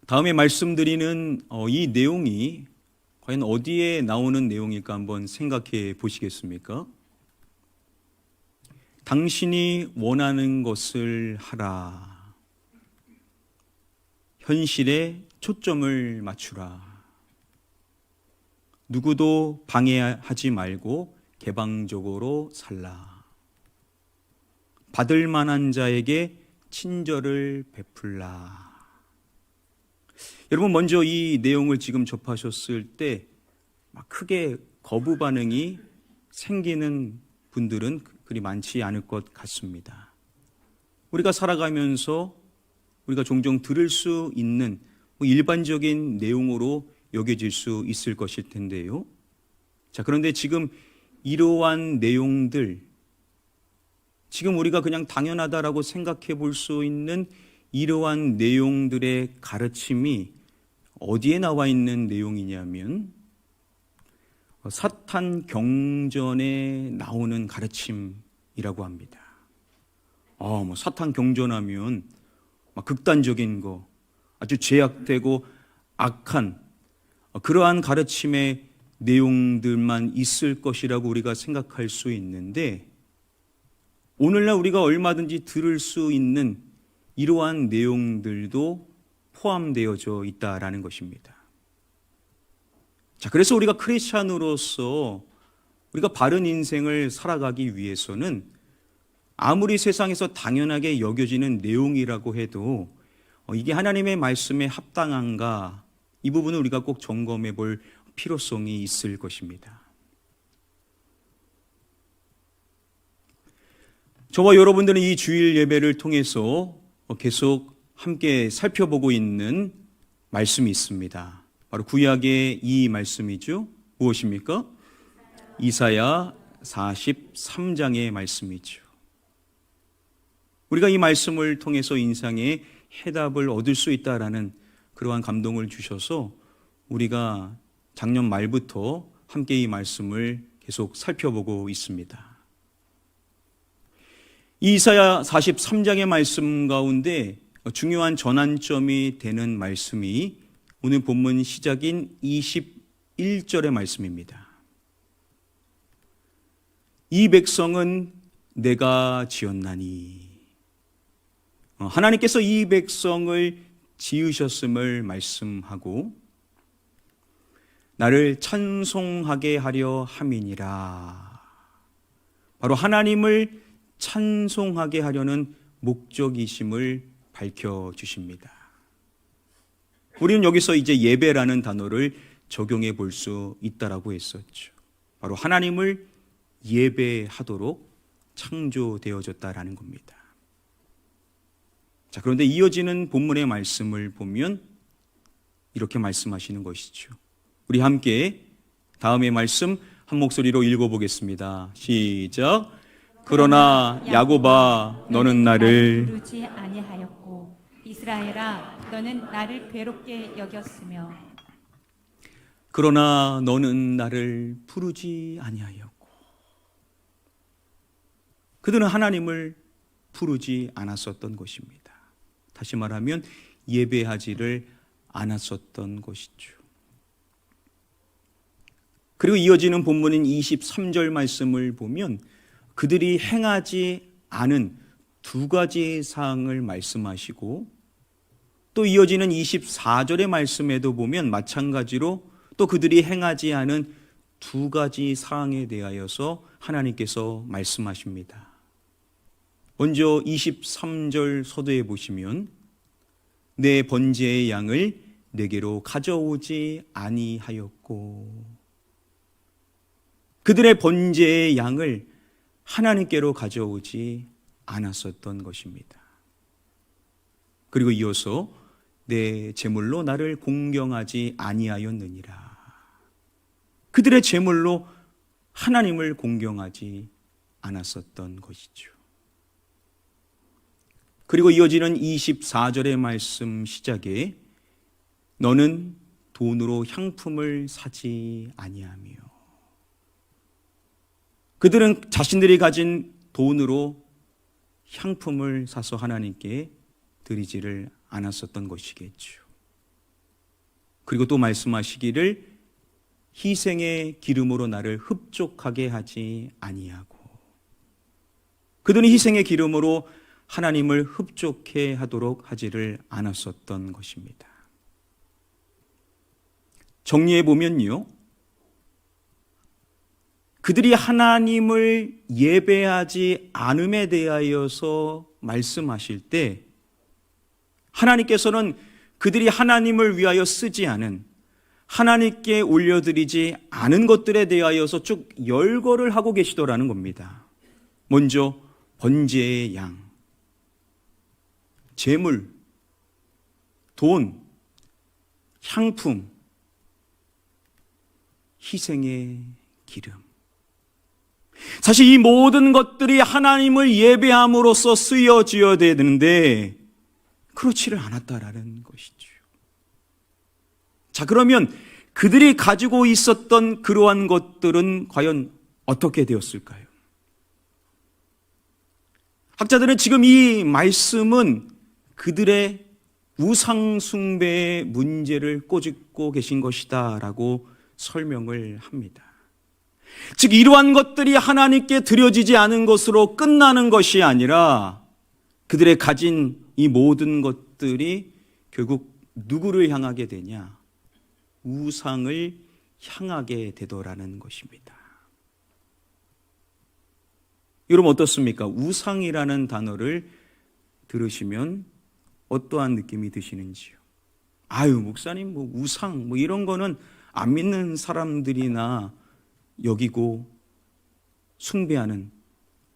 다음에 말씀드리는 이 내용이 과연 어디에 나오는 내용일까 한번 생각해 보시겠습니까? 당신이 원하는 것을 하라. 현실에 초점을 맞추라. 누구도 방해하지 말고 개방적으로 살라. 받을 만한 자에게 친절을 베풀라. 여러분, 먼저 이 내용을 지금 접하셨을 때 크게 거부 반응이 생기는 분들은 그리 많지 않을 것 같습니다. 우리가 살아가면서 우리가 종종 들을 수 있는 일반적인 내용으로 여겨질 수 있을 것일 텐데요. 자, 그런데 지금 이러한 내용들, 지금 우리가 그냥 당연하다라고 생각해 볼 수 있는 이러한 내용들의 가르침이 어디에 나와 있는 내용이냐면 사탄 경전에 나오는 가르침이라고 합니다. 사탄 경전하면 극단적인 거, 아주 죄악되고 악한 그러한 가르침의 내용들만 있을 것이라고 우리가 생각할 수 있는데, 오늘날 우리가 얼마든지 들을 수 있는 이러한 내용들도 포함되어져 있다라는 것입니다. 자, 그래서 우리가 크리스찬으로서 우리가 바른 인생을 살아가기 위해서는 아무리 세상에서 당연하게 여겨지는 내용이라고 해도 이게 하나님의 말씀에 합당한가, 이 부분을 우리가 꼭 점검해 볼 필요성이 있을 것입니다. 저와 여러분들은 이 주일 예배를 통해서 계속 함께 살펴보고 있는 말씀이 있습니다. 바로 구약의 이 말씀이죠. 무엇입니까? 이사야 43장의 말씀이죠. 우리가 이 말씀을 통해서 인생의 해답을 얻을 수 있다라는 그러한 감동을 주셔서 우리가 작년 말부터 함께 이 말씀을 계속 살펴보고 있습니다. 이 이사야 43장의 말씀 가운데 중요한 전환점이 되는 말씀이 오늘 본문 시작인 21절의 말씀입니다. 이 백성은 내가 지었나니. 하나님께서 이 백성을 지으셨음을 말씀하고 나를 찬송하게 하려 함이니라. 바로 하나님을 찬송하게 하려는 목적이심을 밝혀주십니다. 우리는 여기서 이제 예배라는 단어를 적용해 볼 수 있다라고 했었죠. 바로 하나님을 예배하도록 창조되어졌다라는 겁니다. 자, 그런데 이어지는 본문의 말씀을 보면 이렇게 말씀하시는 것이죠. 우리 함께 다음의 말씀 한 목소리로 읽어보겠습니다. 시작. 그러나 야곱아, 너는 나를 부르지 아니하였고 이스라엘아, 너는 나를 괴롭게 여겼으며. 그러나 너는 나를 부르지 아니하였고. 그들은 하나님을 부르지 않았었던 것입니다. 다시 말하면 예배하지를 않았었던 것이죠. 그리고 이어지는 본문인 23절 말씀을 보면 그들이 행하지 않은 두 가지 사항을 말씀하시고, 또 이어지는 24절의 말씀에도 보면 마찬가지로 또 그들이 행하지 않은 두 가지 사항에 대하여서 하나님께서 말씀하십니다. 먼저 23절 서두에 보시면 내 번제의 양을 내게로 가져오지 아니하였고, 그들의 번제의 양을 하나님께로 가져오지 않았었던 것입니다. 그리고 이어서 내 제물로 나를 공경하지 아니하였느니라. 그들의 제물로 하나님을 공경하지 않았었던 것이죠. 그리고 이어지는 24절의 말씀 시작에 너는 돈으로 향품을 사지 아니하며. 그들은 자신들이 가진 돈으로 향품을 사서 하나님께 드리지를 않았었던 것이겠죠. 그리고 또 말씀하시기를 희생의 기름으로 나를 흡족하게 하지 아니하고, 그들은 희생의 기름으로 하나님을 흡족해 하도록 하지를 않았었던 것입니다. 정리해 보면요, 그들이 하나님을 예배하지 않음에 대하여서 말씀하실 때 하나님께서는 그들이 하나님을 위하여 쓰지 않은, 하나님께 올려드리지 않은 것들에 대하여서 쭉 열거를 하고 계시더라는 겁니다. 먼저 번제의 양, 제물, 돈, 향품, 희생의 기름. 사실 이 모든 것들이 하나님을 예배함으로써 쓰여져야 되는데 그렇지를 않았다라는 것이죠. 자, 그러면 그들이 가지고 있었던 그러한 것들은 과연 어떻게 되었을까요? 학자들은 지금 이 말씀은 그들의 우상 숭배의 문제를 꼬집고 계신 것이다라고 설명을 합니다. 즉, 이러한 것들이 하나님께 드려지지 않은 것으로 끝나는 것이 아니라 그들의 가진 이 모든 것들이 결국 누구를 향하게 되냐? 우상을 향하게 되더라는 것입니다. 여러분 어떻습니까? 우상이라는 단어를 들으시면 어떠한 느낌이 드시는지요? 아유, 목사님, 우상, 이런 거는 안 믿는 사람들이나 여기고 숭배하는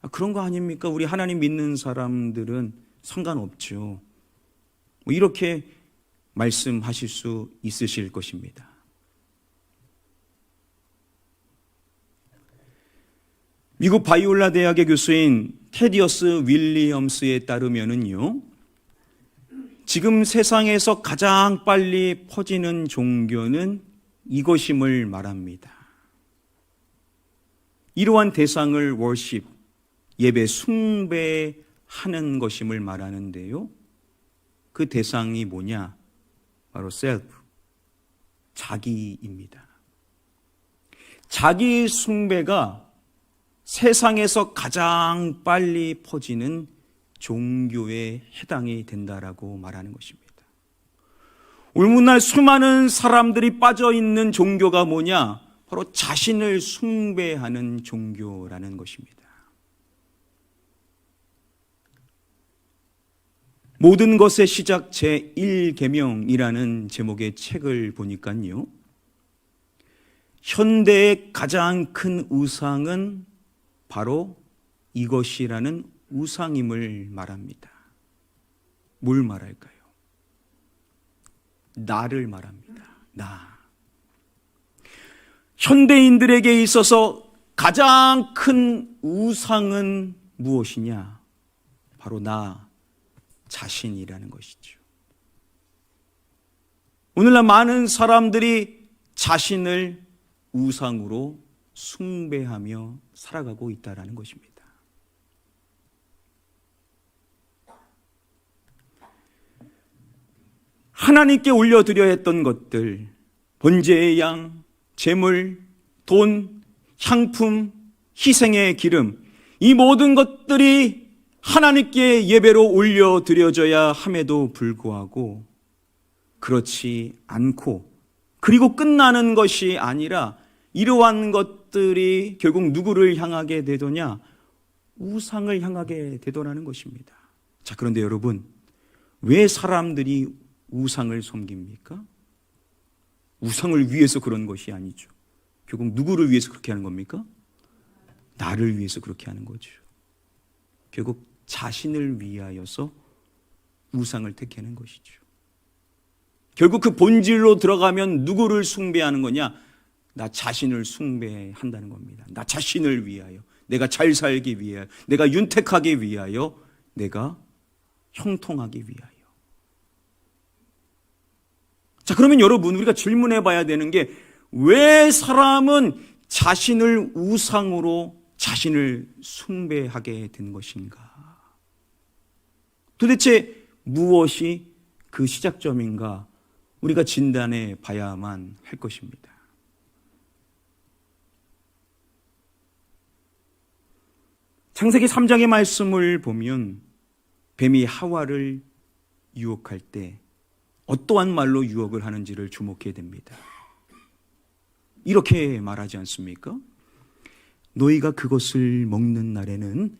그런 거 아닙니까? 우리 하나님 믿는 사람들은 상관없죠. 이렇게 말씀하실 수 있으실 것입니다. 미국 바이올라 대학의 교수인 테디어스 윌리엄스에 따르면은요, 지금 세상에서 가장 빨리 퍼지는 종교는 이것임을 말합니다. 이러한 대상을 월십, 예배, 숭배하는 것임을 말하는데요, 그 대상이 뭐냐? 바로 셀프, 자기입니다. 자기 숭배가 세상에서 가장 빨리 퍼지는 종교에 해당이 된다라고 말하는 것입니다. 오늘날 수많은 사람들이 빠져 있는 종교가 뭐냐? 바로 자신을 숭배하는 종교라는 것입니다. 모든 것의 시작 제1계명이라는 제목의 책을 보니까요, 현대의 가장 큰 우상은 바로 이것이라는 우상임을 말합니다. 뭘 말할까요? 나를 말합니다. 나. 현대인들에게 있어서 가장 큰 우상은 무엇이냐? 바로 나 자신이라는 것이죠. 오늘날 많은 사람들이 자신을 우상으로 숭배하며 살아가고 있다는 것입니다. 하나님께 올려드려야 했던 것들, 번제의 양, 제물, 돈, 향품, 희생의 기름, 이 모든 것들이 하나님께 예배로 올려드려져야 함에도 불구하고 그렇지 않고, 그리고 끝나는 것이 아니라 이러한 것들이 결국 누구를 향하게 되더냐? 우상을 향하게 되더라는 것입니다. 자, 그런데 여러분, 왜 사람들이 우상을 섬깁니까? 우상을 위해서 그런 것이 아니죠. 결국 누구를 위해서 그렇게 하는 겁니까? 나를 위해서 그렇게 하는 거죠. 결국 자신을 위하여서 우상을 택하는 것이죠. 결국 그 본질로 들어가면 누구를 숭배하는 거냐? 나 자신을 숭배한다는 겁니다. 나 자신을 위하여, 내가 잘 살기 위하여, 내가 윤택하기 위하여, 내가 형통하기 위하여. 자, 그러면 여러분, 우리가 질문해 봐야 되는 게, 왜 사람은 자신을 우상으로 자신을 숭배하게 된 것인가? 도대체 무엇이 그 시작점인가? 우리가 진단해 봐야만 할 것입니다. 창세기 3장의 말씀을 보면 뱀이 하와를 유혹할 때 어떠한 말로 유혹을 하는지를 주목해야 됩니다. 이렇게 말하지 않습니까? 너희가 그것을 먹는 날에는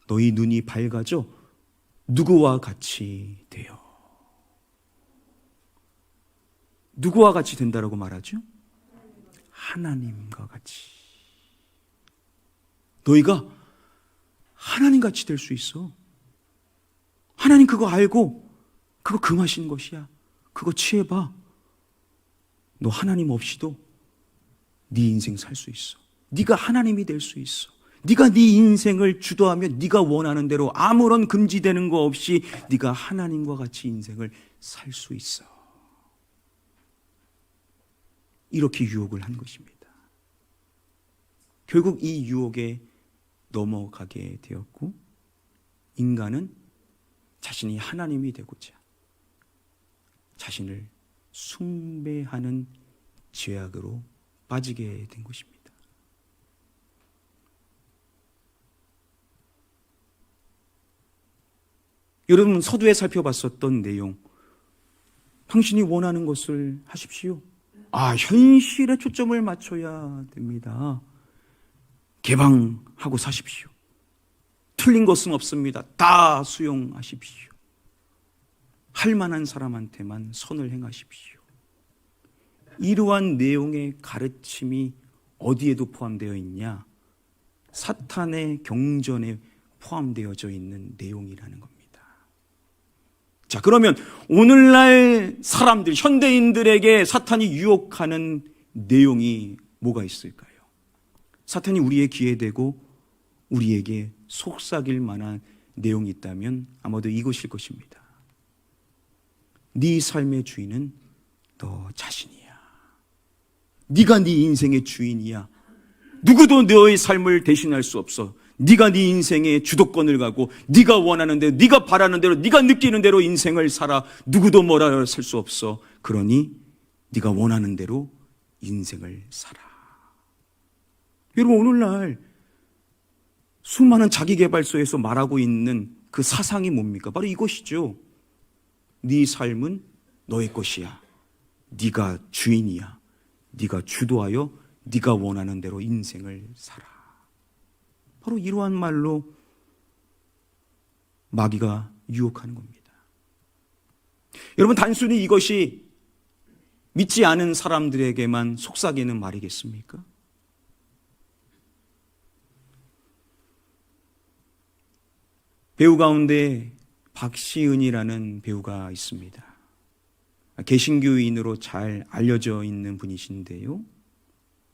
너희 눈이 밝아져 누구와 같이 되어. 누구와 같이 된다라고 말하죠? 하나님과 같이. 너희가 하나님같이 될 수 있어. 하나님 그거 알고 그거 금하신 것이야. 그거 취해봐. 너 하나님 없이도 네 인생 살 수 있어. 네가 하나님이 될 수 있어. 네가 네 인생을 주도하며 네가 원하는 대로 아무런 금지되는 거 없이 네가 하나님과 같이 인생을 살 수 있어. 이렇게 유혹을 한 것입니다. 결국 이 유혹에 넘어가게 되었고 인간은 자신이 하나님이 되고자 자신을 숭배하는 죄악으로 빠지게 된 것입니다. 여러분 서두에 살펴봤었던 내용, 당신이 원하는 것을 하십시오. 현실에 초점을 맞춰야 됩니다. 개방하고 사십시오. 틀린 것은 없습니다. 다 수용하십시오. 할 만한 사람한테만 선을 행하십시오. 이러한 내용의 가르침이 어디에도 포함되어 있냐? 사탄의 경전에 포함되어져 있는 내용이라는 겁니다. 자, 그러면 오늘날 사람들, 현대인들에게 사탄이 유혹하는 내용이 뭐가 있을까요? 사탄이 우리의 귀에 대고 우리에게 속삭일 만한 내용이 있다면 아마도 이것일 것입니다. 네 삶의 주인은 너 자신이야. 네가 네 인생의 주인이야. 누구도 너의 삶을 대신할 수 없어. 네가 네 인생의 주도권을 가고 네가 원하는 대로, 네가 바라는 대로, 네가 느끼는 대로 인생을 살아. 누구도 뭐라 할 수 없어. 그러니 네가 원하는 대로 인생을 살아. 여러분 오늘날 수많은 자기계발서에서 말하고 있는 그 사상이 뭡니까? 바로 이것이죠. 네 삶은 너의 것이야. 네가 주인이야. 네가 주도하여 네가 원하는 대로 인생을 살아. 바로 이러한 말로 마귀가 유혹하는 겁니다. 여러분 단순히 이것이 믿지 않은 사람들에게만 속삭이는 말이겠습니까? 배우 가운데 박시은이라는 배우가 있습니다. 개신교인으로 잘 알려져 있는 분이신데요.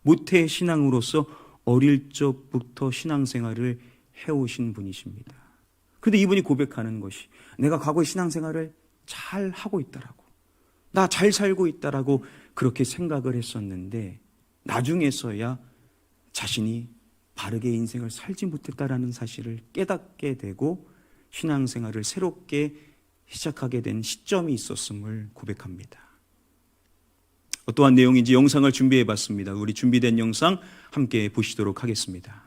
모태 신앙으로서 어릴 적부터 신앙생활을 해오신 분이십니다. 그런데 이분이 고백하는 것이 내가 과거의 신앙생활을 잘 하고 있다라고, 나 잘 살고 있다라고 그렇게 생각을 했었는데 나중에서야 자신이 바르게 인생을 살지 못했다라는 사실을 깨닫게 되고 신앙생활을 새롭게 시작하게 된 시점이 있었음을 고백합니다. 어떠한 내용인지 영상을 준비해 봤습니다. 우리 준비된 영상 함께 보시도록 하겠습니다.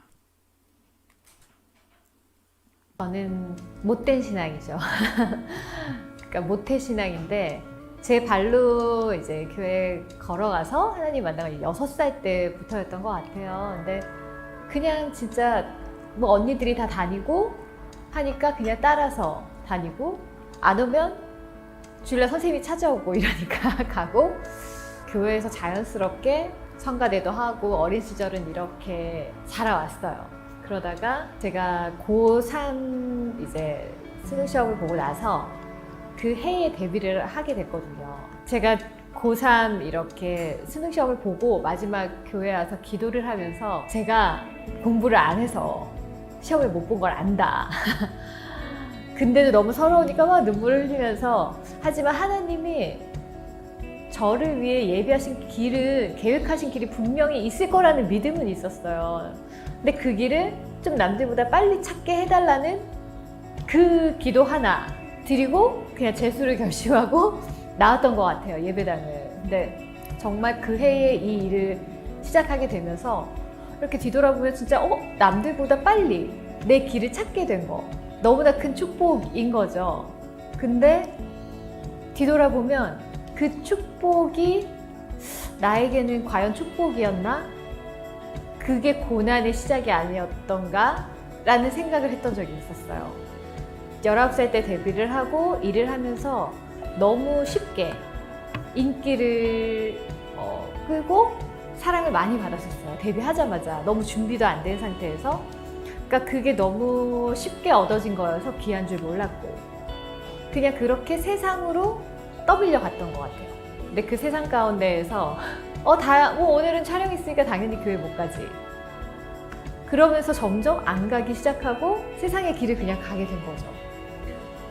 저는 못된 신앙이죠. 그러니까 모태 신앙인데 제 발로 이제 교회 걸어가서 하나님 만나가 6살 때부터였던 것 같아요. 근데 그냥 진짜 뭐 언니들이 다 다니고 하니까 그냥 따라서 다니고 안 오면 주일날 선생님이 찾아오고 이러니까 가고 교회에서 자연스럽게 성가대도 하고 어린 시절은 이렇게 자라왔어요. 그러다가 제가 고3 이제 수능 시험을 보고 나서 그 해에 데뷔를 하게 됐거든요. 제가 고3 이렇게 수능 시험을 보고 마지막 교회 와서 기도를 하면서 제가 공부를 안 해서 시험을 못 본 걸 안다. 근데도 너무 서러우니까 막 눈물을 흘리면서 하지만 하나님이 저를 위해 예비하신 길은 계획하신 길이 분명히 있을 거라는 믿음은 있었어요. 근데 그 길을 좀 남들보다 빨리 찾게 해달라는 그 기도 하나 드리고 그냥 재수를 결심하고 나왔던 것 같아요, 예배당을. 근데 정말 그 해에 이 일을 시작하게 되면서 이렇게 뒤돌아보면 진짜 남들보다 빨리 내 길을 찾게 된 거, 너무나 큰 축복인 거죠. 근데 뒤돌아보면 그 축복이 나에게는 과연 축복이었나? 그게 고난의 시작이 아니었던가? 라는 생각을 했던 적이 있었어요. 19살 때 데뷔를 하고 일을 하면서 너무 쉽게 인기를 끌고 사랑을 많이 받았었어요. 데뷔하자마자 너무 준비도 안 된 상태에서. 그러니까 그게 너무 쉽게 얻어진 거여서 귀한 줄 몰랐고 그냥 그렇게 세상으로 떠밀려 갔던 것 같아요. 근데 그 세상 가운데에서 오늘은 촬영 있으니까 당연히 교회 못 가지. 그러면서 점점 안 가기 시작하고 세상의 길을 그냥 가게 된 거죠.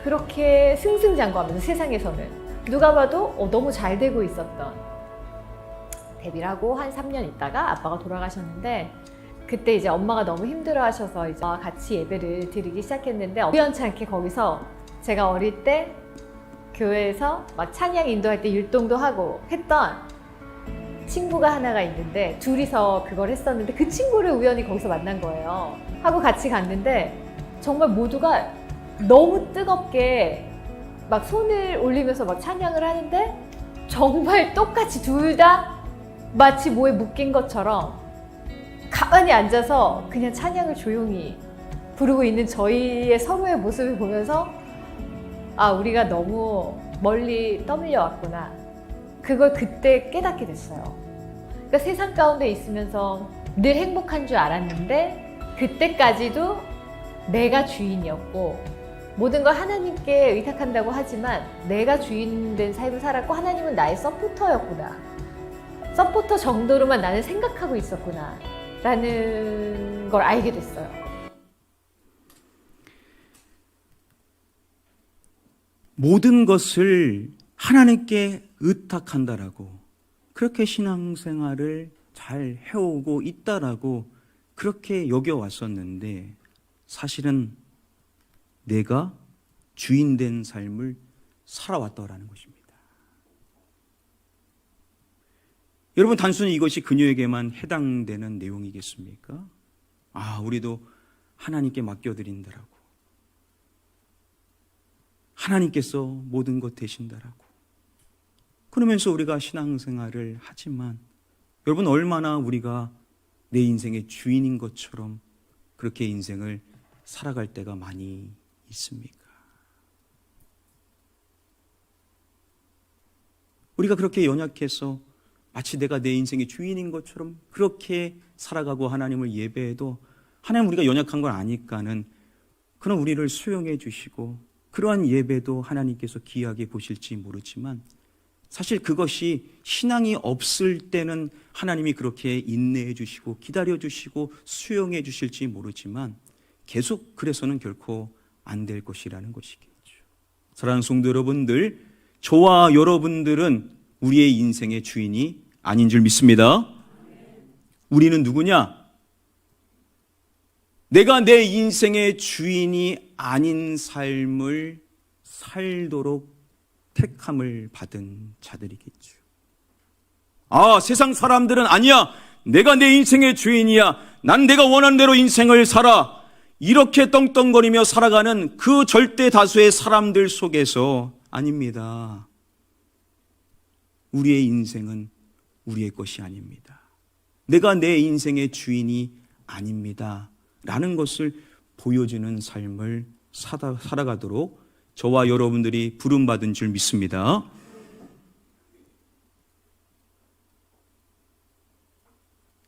그렇게 승승장구하면서 세상에서는 누가 봐도 너무 잘 되고 있었던, 데뷔를 하고 한 3년 있다가 아빠가 돌아가셨는데 그때 이제 엄마가 너무 힘들어하셔서 이제 같이 예배를 드리기 시작했는데 우연치 않게 거기서 제가 어릴 때 교회에서 막 찬양 인도할 때 율동도 하고 했던 친구가 하나가 있는데 둘이서 그걸 했었는데 그 친구를 우연히 거기서 만난 거예요. 하고 같이 갔는데 정말 모두가 너무 뜨겁게 막 손을 올리면서 막 찬양을 하는데 정말 똑같이 둘 다 마치 뭐에 묶인 것처럼 가만히 앉아서 그냥 찬양을 조용히 부르고 있는 저희의 서로의 모습을 보면서 우리가 너무 멀리 떠밀려 왔구나. 그걸 그때 깨닫게 됐어요. 그러니까 세상 가운데 있으면서 늘 행복한 줄 알았는데 그때까지도 내가 주인이었고 모든 걸 하나님께 의탁한다고 하지만 내가 주인 된 삶을 살았고 하나님은 나의 서포터였구나. 서포터 정도로만 나는 생각하고 있었구나 라는 걸 알게 됐어요. 모든 것을 하나님께 의탁한다라고, 그렇게 신앙생활을 잘 해오고 있다라고 그렇게 여겨왔었는데 사실은 내가 주인된 삶을 살아왔다라는 것입니다. 여러분, 단순히 이것이 그녀에게만 해당되는 내용이겠습니까? 우리도 하나님께 맡겨드린다라고, 하나님께서 모든 것 되신다라고, 그러면서 우리가 신앙생활을 하지만 여러분, 얼마나 우리가 내 인생의 주인인 것처럼 그렇게 인생을 살아갈 때가 많이 있습니까? 우리가 그렇게 연약해서 마치 내가 내 인생의 주인인 것처럼 그렇게 살아가고 하나님을 예배해도 하나님 우리가 연약한 걸 아니까는 그는 우리를 수용해 주시고 그러한 예배도 하나님께서 귀하게 보실지 모르지만 사실 그것이 신앙이 없을 때는 하나님이 그렇게 인내해 주시고 기다려 주시고 수용해 주실지 모르지만 계속 그래서는 결코 안 될 것이라는 것이겠죠. 사랑하는 성도 여러분들, 저와 여러분들은 우리의 인생의 주인이 아닌 줄 믿습니다. 우리는 누구냐? 내가 내 인생의 주인이 아닌 삶을 살도록 택함을 받은 자들이겠죠. 세상 사람들은 아니야, 내가 내 인생의 주인이야, 난 내가 원하는 대로 인생을 살아, 이렇게 떵떵거리며 살아가는 그 절대 다수의 사람들 속에서 아닙니다. 우리의 인생은 우리의 것이 아닙니다. 내가 내 인생의 주인이 아닙니다 라는 것을 보여주는 삶을 살아가도록 저와 여러분들이 부름받은 줄 믿습니다.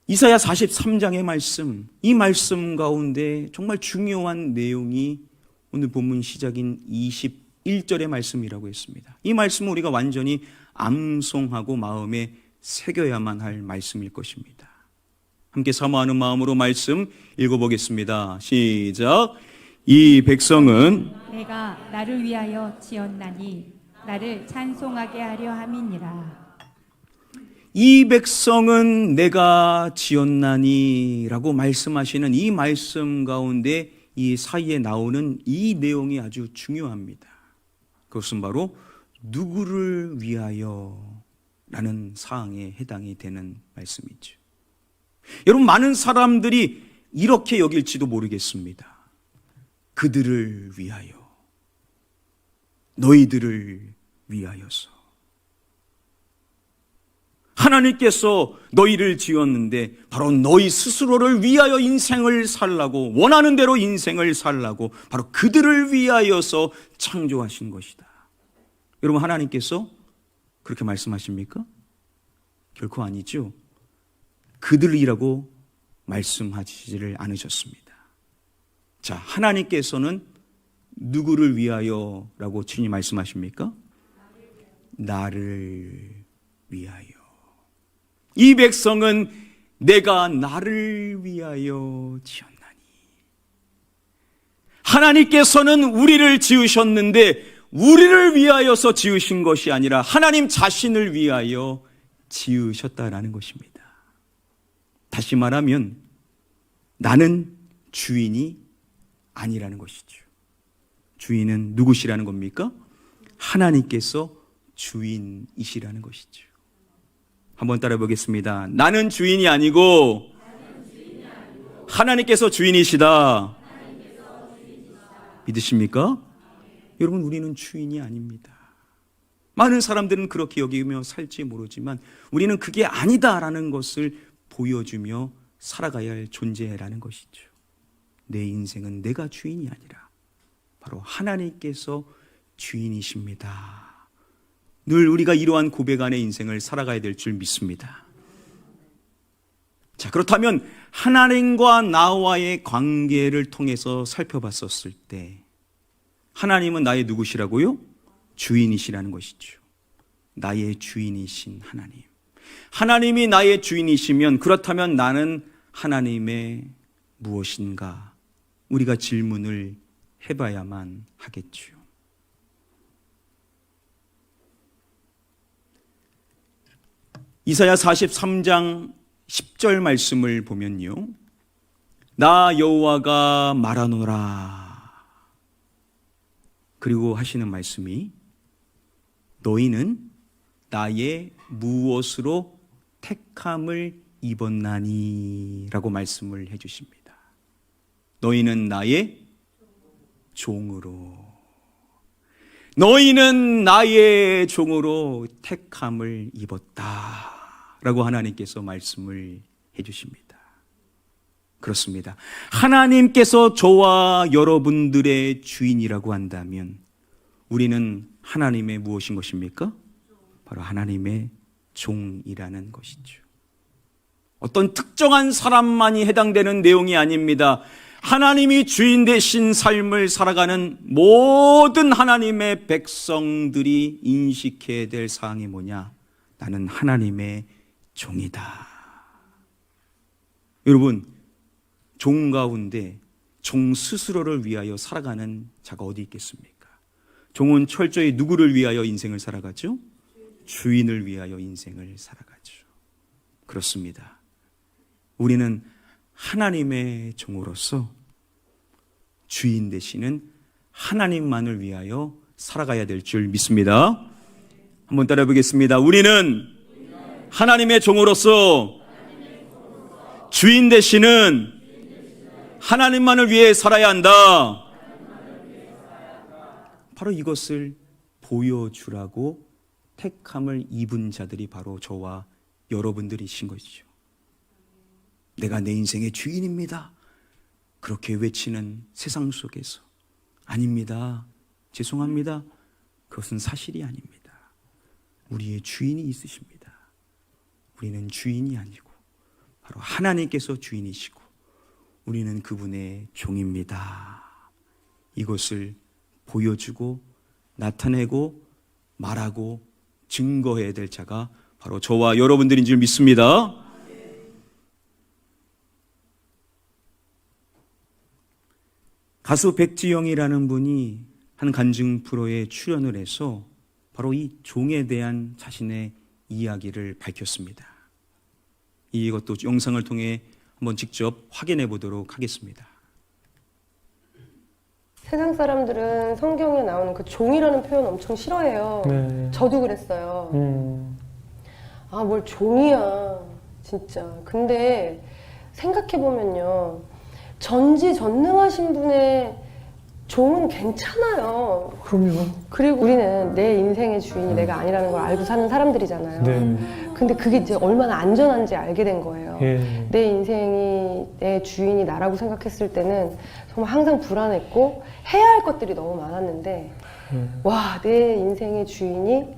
이사야 43장의 말씀, 이 말씀 가운데 정말 중요한 내용이 오늘 본문 시작인 21절의 말씀이라고 했습니다. 이 말씀은 우리가 완전히 암송하고 마음에 새겨야만 할 말씀일 것입니다. 함께 사모하는 마음으로 말씀 읽어보겠습니다. 시작. 이 백성은 내가 나를 위하여 지었나니 나를 찬송하게 하려 함이니라. 이 백성은 내가 지었나니 라고 말씀하시는 이 말씀 가운데 이 사이에 나오는 이 내용이 아주 중요합니다. 그것은 바로 누구를 위하여 라는 사항에 해당이 되는 말씀이죠. 여러분, 많은 사람들이 이렇게 여길지도 모르겠습니다. 그들을 위하여, 너희들을 위하여서. 하나님께서 너희를 지었는데 바로 너희 스스로를 위하여 인생을 살라고, 원하는 대로 인생을 살라고 바로 그들을 위하여서 창조하신 것이다. 여러분, 하나님께서 그렇게 말씀하십니까? 결코 아니죠. 그들이라고 말씀하시지를 않으셨습니다. 자, 하나님께서는 누구를 위하여라고 친히 말씀하십니까? 나를 위하여. 이 백성은 내가 나를 위하여 지었나니. 하나님께서는 우리를 지으셨는데 우리를 위하여서 지으신 것이 아니라 하나님 자신을 위하여 지으셨다라는 것입니다. 다시 말하면 나는 주인이 아니라는 것이죠. 주인은 누구시라는 겁니까? 하나님께서 주인이시라는 것이죠. 한번 따라 보겠습니다. 나는 주인이 아니고 하나님께서 주인이시다. 믿으십니까? 여러분, 우리는 주인이 아닙니다. 많은 사람들은 그렇게 여기며 살지 모르지만 우리는 그게 아니다라는 것을 보여주며 살아가야 할 존재라는 것이죠. 내 인생은 내가 주인이 아니라 바로 하나님께서 주인이십니다. 늘 우리가 이러한 고백 안에 인생을 살아가야 될 줄 믿습니다. 자, 그렇다면 하나님과 나와의 관계를 통해서 살펴봤었을 때 하나님은 나의 누구시라고요? 주인이시라는 것이죠. 나의 주인이신 하나님. 하나님이 나의 주인이시면 그렇다면 나는 하나님의 무엇인가? 우리가 질문을 해봐야만 하겠죠. 이사야 43장 10절 말씀을 보면요, 나 여호와가 말하노라. 그리고 하시는 말씀이 너희는 나의 무엇으로 택함을 입었나니 라고 말씀을 해주십니다. 너희는 나의 종으로, 너희는 나의 종으로 택함을 입었다 라고 하나님께서 말씀을 해주십니다. 그렇습니다. 하나님께서 저와 여러분들의 주인이라고 한다면 우리는 하나님의 무엇인 것입니까? 바로 하나님의 종이라는 것이죠. 어떤 특정한 사람만이 해당되는 내용이 아닙니다. 하나님이 주인 되신 삶을 살아가는 모든 하나님의 백성들이 인식해야 될 사항이 뭐냐? 나는 하나님의 종이다. 여러분, 종 가운데 종 스스로를 위하여 살아가는 자가 어디 있겠습니까? 종은 철저히 누구를 위하여 인생을 살아가죠? 주인을 위하여 인생을 살아가죠. 그렇습니다. 우리는 하나님의 종으로서 주인 되시는 하나님만을 위하여 살아가야 될 줄 믿습니다. 한번 따라 보겠습니다. 우리는 하나님의 종으로서 주인 되시는 하나님만을 위해 살아야 한다. 바로 이것을 보여주라고 택함을 입은 자들이 바로 저와 여러분들이신 것이죠. 내가 내 인생의 주인입니다. 그렇게 외치는 세상 속에서 아닙니다. 죄송합니다. 그것은 사실이 아닙니다. 우리의 주인이 있으십니다. 우리는 주인이 아니고 바로 하나님께서 주인이시고 우리는 그분의 종입니다. 이것을 보여주고 나타내고 말하고 증거해야 될 자가 바로 저와 여러분들인 줄 믿습니다. 가수 백지영이라는 분이 한 간증 프로에 출연을 해서 바로 이 종에 대한 자신의 이야기를 밝혔습니다. 이것도 영상을 통해 한번 직접 확인해 보도록 하겠습니다. 세상 사람들은 성경에 나오는 그 종이라는 표현 엄청 싫어해요. 네. 저도 그랬어요. 아, 뭘 종이야, 진짜. 근데 생각해보면요. 전지전능하신 분의 종은 괜찮아요. 그럼요. 그리고 우리는 내 인생의 주인이 내가 아니라는 걸 알고 사는 사람들이잖아요. 네. 근데 그게 이제 얼마나 안전한지 알게 된 거예요. 예. 내 인생이, 내 주인이 나라고 생각했을 때는 정말 항상 불안했고 해야 할 것들이 너무 많았는데 와, 내 인생의 주인이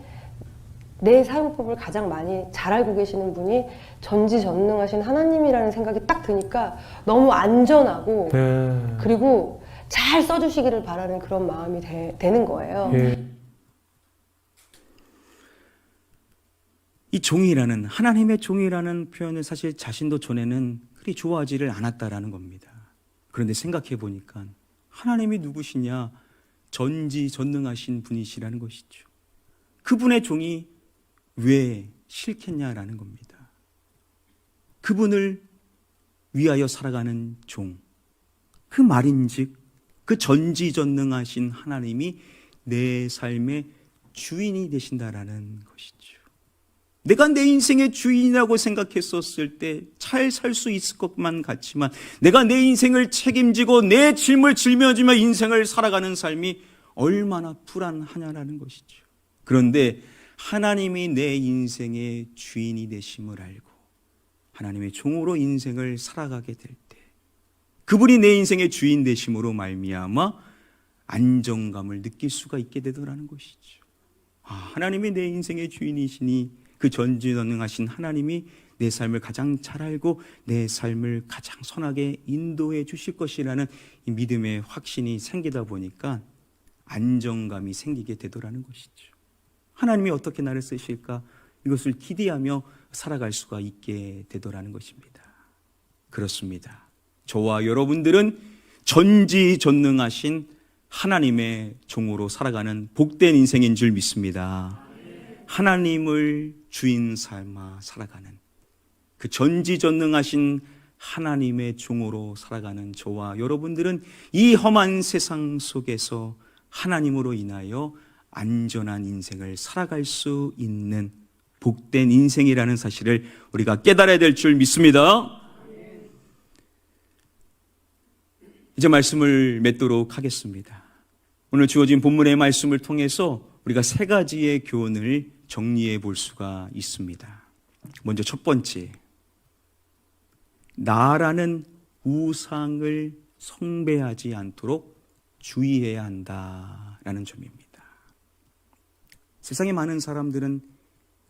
내 사용법을 가장 많이 잘 알고 계시는 분이 전지전능하신 하나님이라는 생각이 딱 드니까 너무 안전하고 네. 그리고 잘 써주시기를 바라는 그런 마음이 되는 거예요. 예. 이 종이라는, 하나님의 종이라는 표현을 사실 자신도 전에는 그리 좋아하지를 않았다라는 겁니다. 그런데 생각해 보니까 하나님이 누구시냐? 전지전능하신 분이시라는 것이죠. 그분의 종이 왜 싫겠냐라는 겁니다. 그분을 위하여 살아가는 종. 그 말인즉 그 전지전능하신 하나님이 내 삶의 주인이 되신다라는 것이죠. 내가 내 인생의 주인이라고 생각했었을 때 잘 살 수 있을 것만 같지만 내가 내 인생을 책임지고 내 짐을 짊어지며 인생을 살아가는 삶이 얼마나 불안하냐라는 것이죠. 그런데 하나님이 내 인생의 주인이 되심을 알고 하나님의 종으로 인생을 살아가게 될 때 그분이 내 인생의 주인 되심으로 말미암아 안정감을 느낄 수가 있게 되더라는 것이죠. 하나님이 내 인생의 주인이시니 그 전지전능하신 하나님이 내 삶을 가장 잘 알고 내 삶을 가장 선하게 인도해 주실 것이라는 이 믿음의 확신이 생기다 보니까 안정감이 생기게 되더라는 것이죠. 하나님이 어떻게 나를 쓰실까? 이것을 기대하며 살아갈 수가 있게 되더라는 것입니다. 그렇습니다. 저와 여러분들은 전지전능하신 하나님의 종으로 살아가는 복된 인생인 줄 믿습니다. 하나님을 주인 삼아 살아가는 그 전지전능하신 하나님의 종으로 살아가는 저와 여러분들은 이 험한 세상 속에서 하나님으로 인하여 안전한 인생을 살아갈 수 있는 복된 인생이라는 사실을 우리가 깨달아야 될 줄 믿습니다. 이제 말씀을 맺도록 하겠습니다. 오늘 주어진 본문의 말씀을 통해서 우리가 세 가지의 교훈을 정리해 볼 수가 있습니다. 먼저 첫 번째, 나라는 우상을 숭배하지 않도록 주의해야 한다라는 점입니다. 세상의 많은 사람들은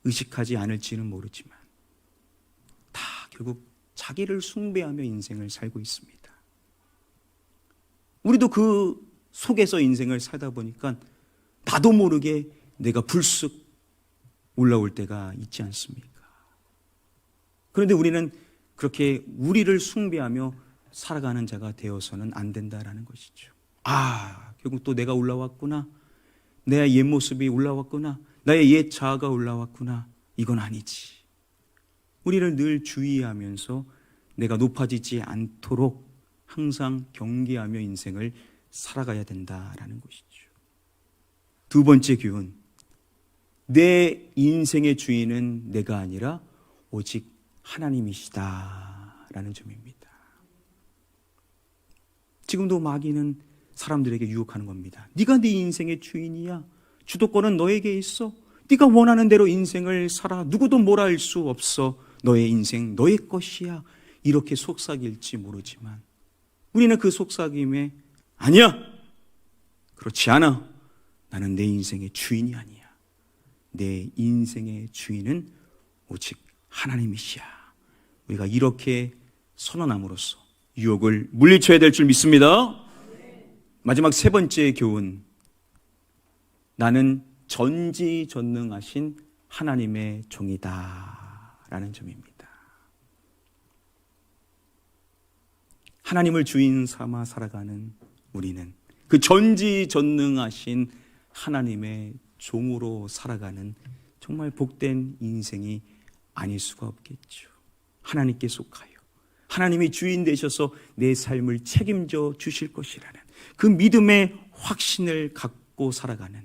의식하지 않을지는 모르지만 다 결국 자기를 숭배하며 인생을 살고 있습니다. 우리도 그 속에서 인생을 살다 보니까 나도 모르게 내가 불쑥 올라올 때가 있지 않습니까? 그런데 우리는 그렇게 우리를 숭배하며 살아가는 자가 되어서는 안 된다라는 것이죠. 결국 또 내가 올라왔구나. 내 옛 모습이 올라왔구나. 나의 옛 자아가 올라왔구나. 이건 아니지. 우리를 늘 주의하면서 내가 높아지지 않도록 항상 경계하며 인생을 살아가야 된다라는 것이죠. 두 번째 교훈, 내 인생의 주인은 내가 아니라 오직 하나님이시다라는 점입니다. 지금도 마귀는 사람들에게 유혹하는 겁니다. 네가 네 인생의 주인이야. 주도권은 너에게 있어. 네가 원하는 대로 인생을 살아. 누구도 뭐라 할 수 없어. 너의 인생 너의 것이야. 이렇게 속삭일지 모르지만 우리는 그 속삭임에 아니야. 그렇지 않아. 나는 내 인생의 주인이 아니야. 내 인생의 주인은 오직 하나님이시야. 우리가 이렇게 선언함으로써 유혹을 물리쳐야 될 줄 믿습니다. 마지막 세 번째 교훈, 나는 전지전능하신 하나님의 종이다 라는 점입니다. 하나님을 주인 삼아 살아가는 우리는 그 전지전능하신 하나님의 종으로 살아가는 정말 복된 인생이 아닐 수가 없겠죠. 하나님께 속하여 하나님이 주인 되셔서 내 삶을 책임져 주실 것이라는 그 믿음의 확신을 갖고 살아가는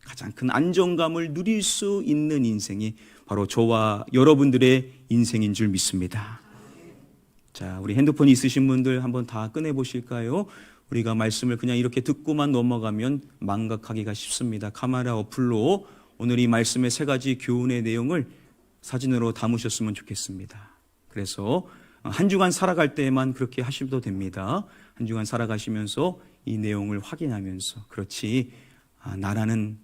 가장 큰 안정감을 누릴 수 있는 인생이 바로 저와 여러분들의 인생인 줄 믿습니다. 자, 우리 핸드폰 있으신 분들 한번 다 꺼내 보실까요? 우리가 말씀을 그냥 이렇게 듣고만 넘어가면 망각하기가 쉽습니다. 카메라 어플로 오늘 이 말씀의 3가지 교훈의 내용을 사진으로 담으셨으면 좋겠습니다. 그래서 한 주간 살아갈 때에만 그렇게 하셔도 됩니다. 한 주간 살아가시면서 이 내용을 확인하면서 그렇지, 나라는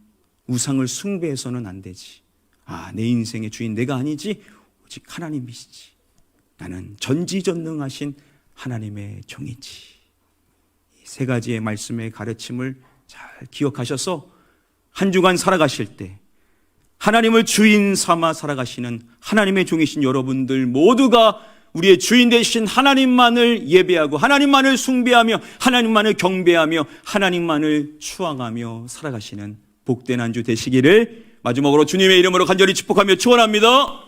우상을 숭배해서는 안 되지. 내 인생의 주인 내가 아니지, 오직 하나님이시지. 나는 전지전능하신 하나님의 종이지. 이 3가지의 말씀의 가르침을 잘 기억하셔서 한 주간 살아가실 때 하나님을 주인 삼아 살아가시는 하나님의 종이신 여러분들 모두가 우리의 주인 되신 하나님만을 예배하고 하나님만을 숭배하며 하나님만을 경배하며 하나님만을 추앙하며 살아가시는 복된 한 주 되시기를 마지막으로 주님의 이름으로 간절히 축복하며 축원합니다.